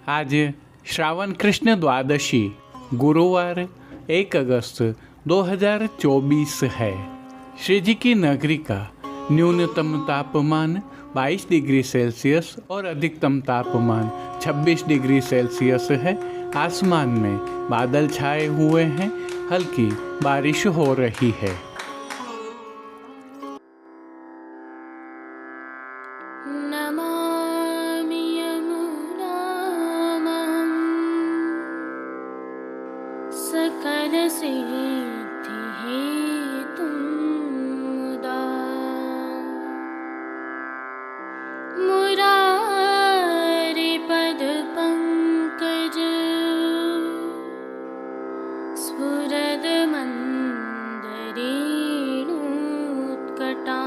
आज श्रावण कृष्ण द्वादशी गुरुवार 1 अगस्त 2024 है। श्री जी की नगरी का न्यूनतम तापमान 22 डिग्री सेल्सियस और अधिकतम तापमान 26 डिग्री सेल्सियस है। आसमान में बादल छाए हुए हैं, हल्की बारिश हो रही है। नमामि यमुनामहं सकलसिद्धिहेतुं मुदा मुरारिपदपङ्कज स्फुरदमन्दरेणुत्कटा।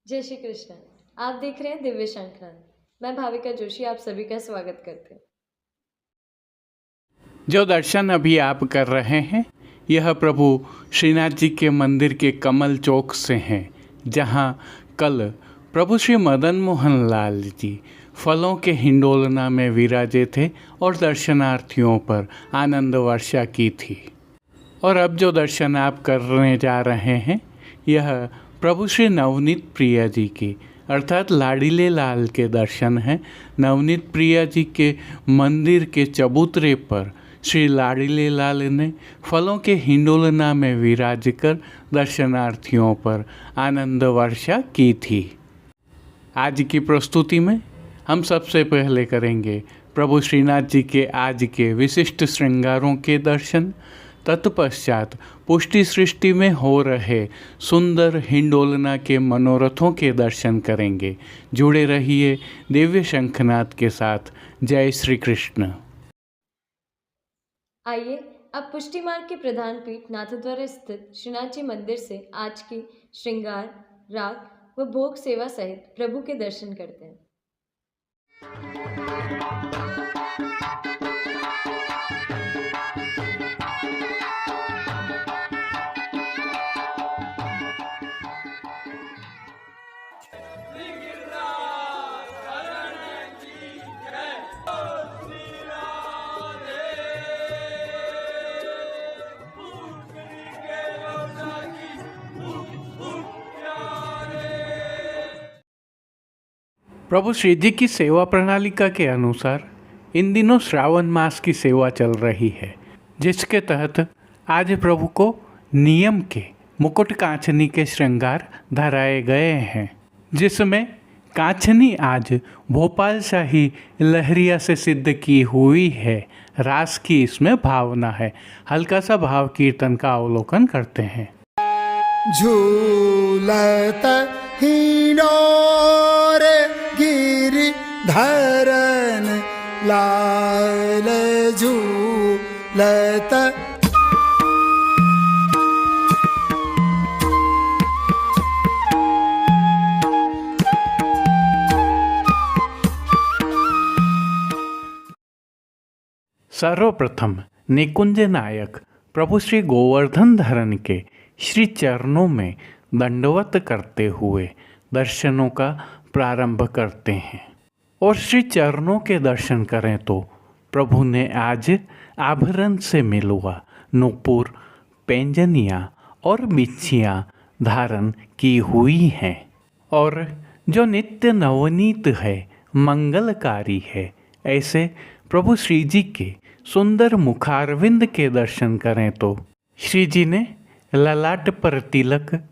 जय श्री कृष्ण। आप देख रहे हैं दिव्य शंखनाद। मैं भाविका जोशी आप सभी का स्वागत करती हूँ। जो दर्शन अभी आप कर रहे हैं यह प्रभु श्रीनाथ जी के मंदिर के कमल चौक से हैं, जहां कल प्रभु श्री मदन मोहन लाल जी फलों के हिंडोलना में विराजे थे और दर्शनार्थियों पर आनंद वर्षा की थी। और अब जो दर्शन आप करने जा रहे हैं यह प्रभु श्री नवनीत प्रिया जी की अर्थात लाडीले लाल के दर्शन हैं। नवनीत प्रिया जी के मंदिर के चबूतरे पर श्री लाडीले लाल ने फलों के हिंडोलना में विराज कर दर्शनार्थियों पर आनंद वर्षा की थी। आज की प्रस्तुति में हम सबसे पहले करेंगे प्रभु श्रीनाथ जी के आज के विशिष्ट श्रृंगारों के दर्शन। तत्पश्चात पुष्टि सृष्टि में हो रहे सुंदर हिंडोलना के मनोरथों के दर्शन करेंगे। जुड़े रहिए दिव्य शंखनाद के साथ। जय श्री कृष्ण। आइए अब पुष्टि मार्ग के प्रधान पीठ नाथद्वारा स्थित श्रीनाथ जी मंदिर से आज की श्रृंगार, राग व भोग सेवा सहित प्रभु के दर्शन करते हैं। प्रभु श्री जी की सेवा प्रणालिका के अनुसार इन दिनों श्रावण मास की सेवा चल रही है, जिसके तहत आज प्रभु को नियम के मुकुट कांचनी के श्रृंगार धराए गए हैं, जिसमें कांचनी आज भोपाल शाही लहरिया से सिद्ध की हुई है। रास की इसमें भावना है। हल्का सा भाव कीर्तन का अवलोकन करते हैं। झूलत हिंडोर गिरिधरन लाल झूलत। सर्वप्रथम निकुंज नायक प्रभु श्री गोवर्धन धरन के श्री चरणों में दंडवत करते हुए दर्शनों का प्रारंभ करते हैं। और श्री चरणों के दर्शन करें तो प्रभु ने आज आभरण से मिलुआ नूपुर, पैंजनियाँ और बिच्छियाँ धारण की हुई हैं और जो नित्य नवनीत है, मंगलकारी है, ऐसे प्रभु श्री जी के सुंदर मुखारविंद के दर्शन करें तो श्री जी ने ललाट पर तिलक,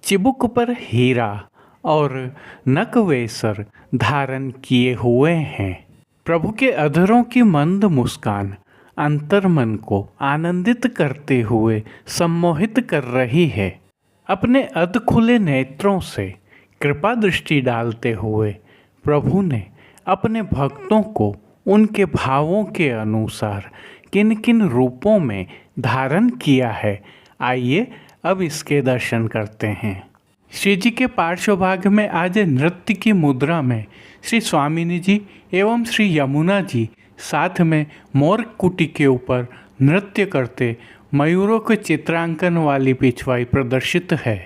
चिबुक पर हीरा और नकवेसर धारण किए हुए हैं। प्रभु के अधरों की मंद मुस्कान अंतर्मन को आनंदित करते हुए सम्मोहित कर रही है। अपने अध खुले नेत्रों से कृपा दृष्टि डालते हुए प्रभु ने अपने भक्तों को उनके भावों के अनुसार किन किन रूपों में धारण किया है। आइए अब इसके दर्शन करते हैं। श्री जी के पार्श्व भाग में आज नृत्य की मुद्रा में श्री स्वामिनी जी एवं श्री यमुना जी साथ में मोर कुटी के ऊपर नृत्य करते मयूरों के चित्रांकन वाली पिछवाई प्रदर्शित है।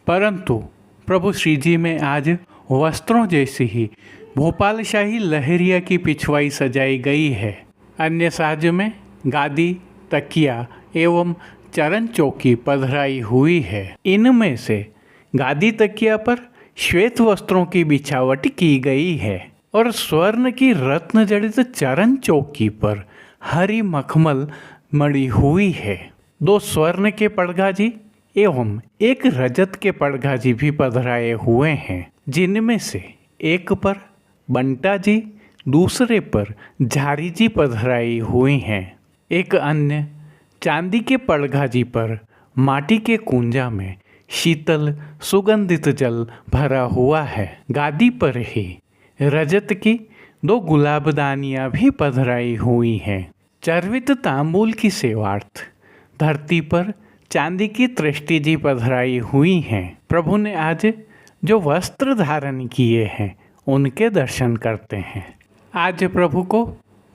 परंतु प्रभु श्री जी में आज वस्त्रों जैसी ही भोपाल शाही लहरिया की पिछवाई सजाई गई है। अन्य साज में गादी, तकिया एवं चरण चौकी पधराई हुई है। इनमें से गादी तकिया पर श्वेत वस्त्रों की बिछावट की गई है और स्वर्ण की रत्न जड़ित चरण चौकी पर हरी मखमल मड़ी हुई है। 2 स्वर्ण के पड़गाजी एवं 1 रजत के पड़गाजी भी पधराए हुए हैं, जिनमें से एक पर बंटा जी, दूसरे पर झारी जी पधराई हुई हैं। एक अन्य चांदी के पड़गाजी पर माटी के कुंजा में शीतल सुगंधित जल भरा हुआ है। गादी पर ही रजत की 2 गुलाबदानियाँ भी पधराई हुई हैं। चर्वित तांबूल की सेवार्थ धरती पर चांदी की तृष्टि जी पधराई हुई हैं। प्रभु ने आज जो वस्त्र धारण किए हैं उनके दर्शन करते हैं। आज प्रभु को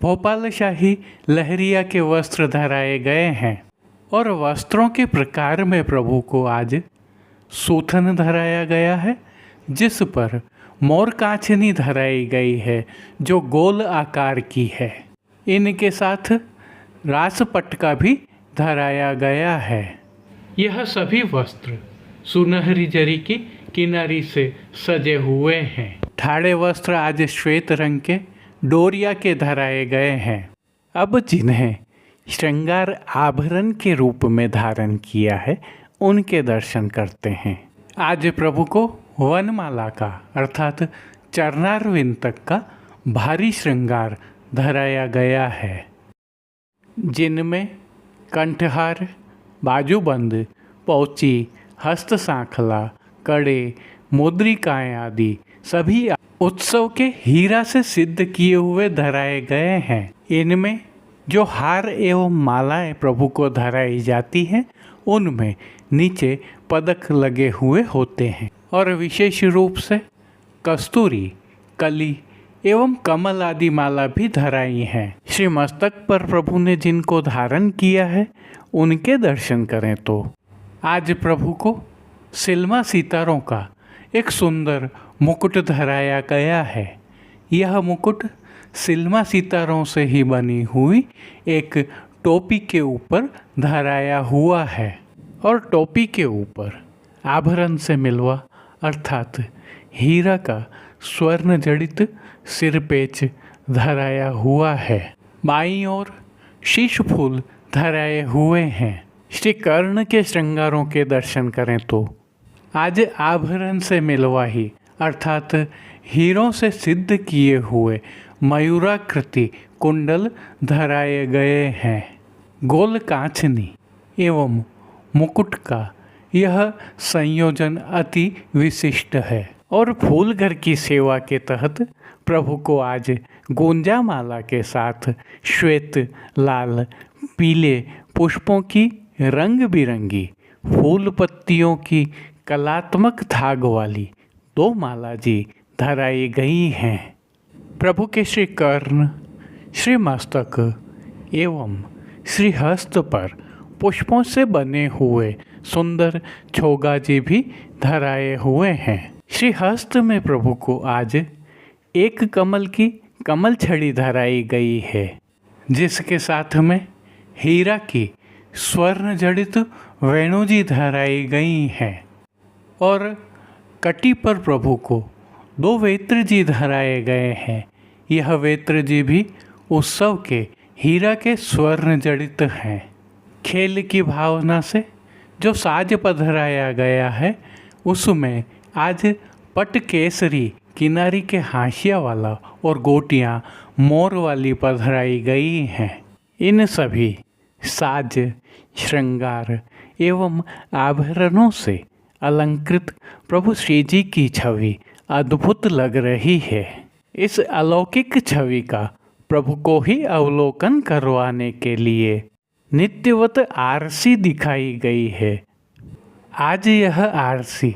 भोपाल शाही लहरिया के वस्त्र धराए गए हैं और वस्त्रों के प्रकार में प्रभु को आज सूथन धराया गया है, जिस पर मोर काछनी धराई गई है जो गोल आकार की है। इनके साथ रास पटका भी धराया गया है। यह सभी वस्त्र सुनहरी जरी की किनारी से सजे हुए हैं। ठाड़े वस्त्र आज श्वेत रंग के डोरिया के धराए गए हैं। अब जिन्हें श्रृंगार आभरण के रूप में धारण किया है उनके दर्शन करते हैं। आज प्रभु को वनमाला का अर्थात चरणारविंद तक का भारी श्रृंगार धराया गया है, जिनमें कंठहार, बाजूबंद, पौची, हस्त सांखला, कड़े, मुद्रिकाएं आदि सभी उत्सव के हीरा से सिद्ध किए हुए धराए गए हैं। इनमें जो हार एवं मालाएं प्रभु को धराई जाती हैं उनमें नीचे पदक लगे हुए होते हैं और विशेष रूप से कस्तूरी, कली एवं कमल आदि माला भी धराई हैं। श्री मस्तक पर प्रभु ने जिनको धारण किया है उनके दर्शन करें तो आज प्रभु को सिल्मा सितारों का एक सुंदर मुकुट धराया गया है। यह मुकुट सिल्मा सितारों से ही बनी हुई एक टोपी के ऊपर धराया हुआ है और टोपी के ऊपर आभरण से मिलवा अर्थात हीरा का स्वर्ण जड़ित सिरपेच धराया हुआ है। बाईं ओर शीश फूल धराए हुए हैं। श्री कर्ण के श्रृंगारों के दर्शन करें तो आज आभरण से मिलवा ही अर्थात हीरों से सिद्ध किए हुए मयूराकृति कुंडल धराए गए हैं। गोल कांचनी एवं मुकुट का यह संयोजन अति विशिष्ट है और फूल घर की सेवा के तहत प्रभु को आज गोंजा माला के साथ श्वेत, लाल, पीले पुष्पों की रंग बिरंगी फूल पत्तियों की कलात्मक धाग वाली 2 माला जी धराई गई हैं। प्रभु के श्री कर्ण, श्री मस्तक एवं श्री हस्त पर पुष्पों से बने हुए सुंदर छोगा जी भी धराए हुए हैं। श्री हस्त में प्रभु को आज एक कमल की कमल छड़ी धराई गई है, जिसके साथ में हीरा की स्वर्ण जड़ित वेणु जी धराई गई हैं और कटी पर प्रभु को 2 वेत्र जी धराए गए हैं। यह वेत्र जी भी उत्सव के हीरा के स्वर्ण जड़ित हैं। खेल की भावना से जो साज पधराया गया है उसमें आज पट केसरी किनारी के हाशिया वाला और गोटियाँ मोर वाली पधराई गई हैं। इन सभी साज, श्रृंगार एवं आभरणों से अलंकृत प्रभु श्री जी की छवि अद्भुत लग रही है। इस अलौकिक छवि का प्रभु को ही अवलोकन करवाने के लिए नित्यवत आरसी दिखाई गई है। आज यह आरसी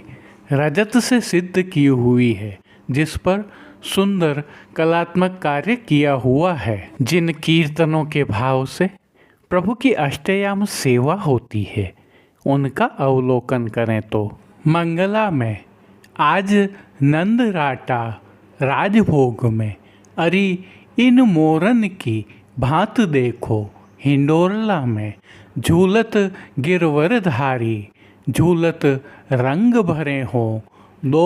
रजत से सिद्ध की हुई है, जिस पर सुंदर कलात्मक कार्य किया हुआ है। जिन कीर्तनों के भाव से प्रभु की अष्टयाम सेवा होती है उनका अवलोकन करें तो मंगला में आज नंद राटा राजभोग में अरी इन मोरन की भांत देखो हिंडोला में झूलत गिरवरधारी झूलत रंग भरे हो दो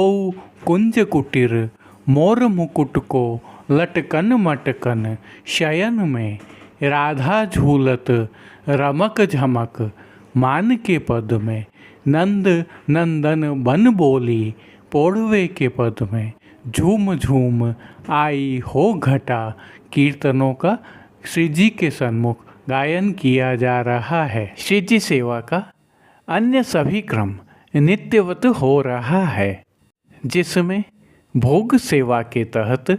कुंज कुटीर मोर मुकुट को लटकन मटकन शयन में राधा झूलत रमक झमक मान के पद में नंद नंदन बन बोली पोड़वे के पद में झूम झूम आई हो घटा कीर्तनों का श्री जी के सन्मुख गायन किया जा रहा है। श्री जी सेवा का अन्य सभी क्रम नित्यवत हो रहा है, जिसमें भोग सेवा के तहत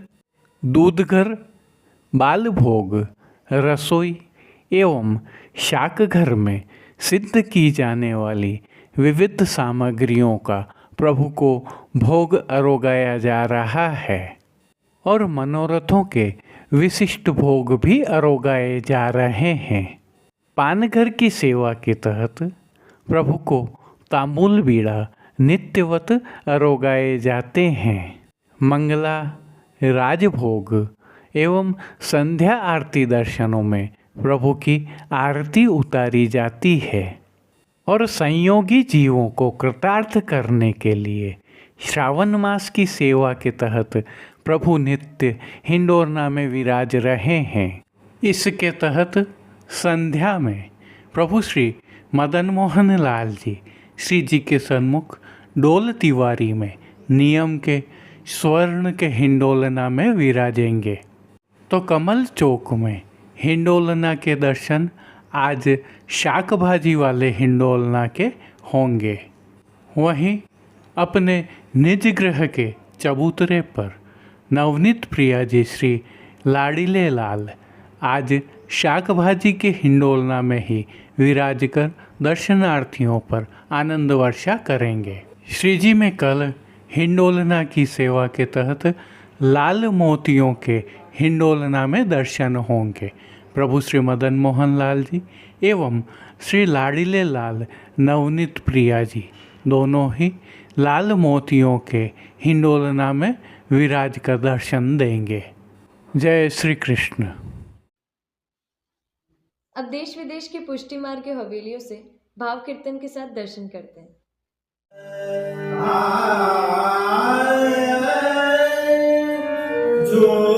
दूधघर, बाल भोग, रसोई एवं शाक घर में सिद्ध की जाने वाली विविध सामग्रियों का प्रभु को भोग अरोगाया जा रहा है और मनोरथों के विशिष्ट भोग भी अरोगाए जा रहे हैं। पानघर की सेवा के तहत प्रभु को तांबूल बीड़ा नित्यवत अरोगाए जाते हैं। मंगला, राजभोग एवं संध्या आरती दर्शनों में प्रभु की आरती उतारी जाती है और संयोगी जीवों को कृतार्थ करने के लिए श्रावण मास की सेवा के तहत प्रभु नित्य हिंडोरना में विराज रहे हैं। इसके तहत संध्या में प्रभु श्री मदन मोहन लाल जी श्री जी के सन्मुख डोल तिवारी में नियम के स्वर्ण के हिंडोलना में विराजेंगे। तो कमल चौक में हिंडोलना के दर्शन आज शाक भाजी वाले हिंडोलना के होंगे। वहीं अपने निज गृह के चबूतरे पर नवनीत प्रिया जी श्री लाड़ीले लाल आज शाक भाजी के हिंडोलना में ही विराज कर दर्शनार्थियों पर आनंद वर्षा करेंगे। श्री जी में कल हिंडोलना की सेवा के तहत लाल मोतियों के हिंडोलना में दर्शन होंगे। प्रभु श्री मदन मोहन लाल जी एवं श्री लाड़ीले लाल नवनीत प्रिया जी दोनों ही लाल मोतियों के हिंडोलना में विराज का दर्शन देंगे। जय श्री कृष्ण। अब देश विदेश की पुष्टि मार्ग के हवेलियों से भाव कीर्तन के साथ दर्शन करते हैं। जो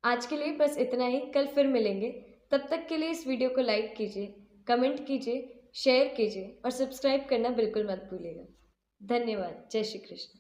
आज के लिए बस इतना ही। कल फिर मिलेंगे। तब तक के लिए इस वीडियो को लाइक कीजिए, कमेंट कीजिए, शेयर कीजिए और सब्सक्राइब करना बिल्कुल मत भूलिएगा। धन्यवाद। जय श्री कृष्ण।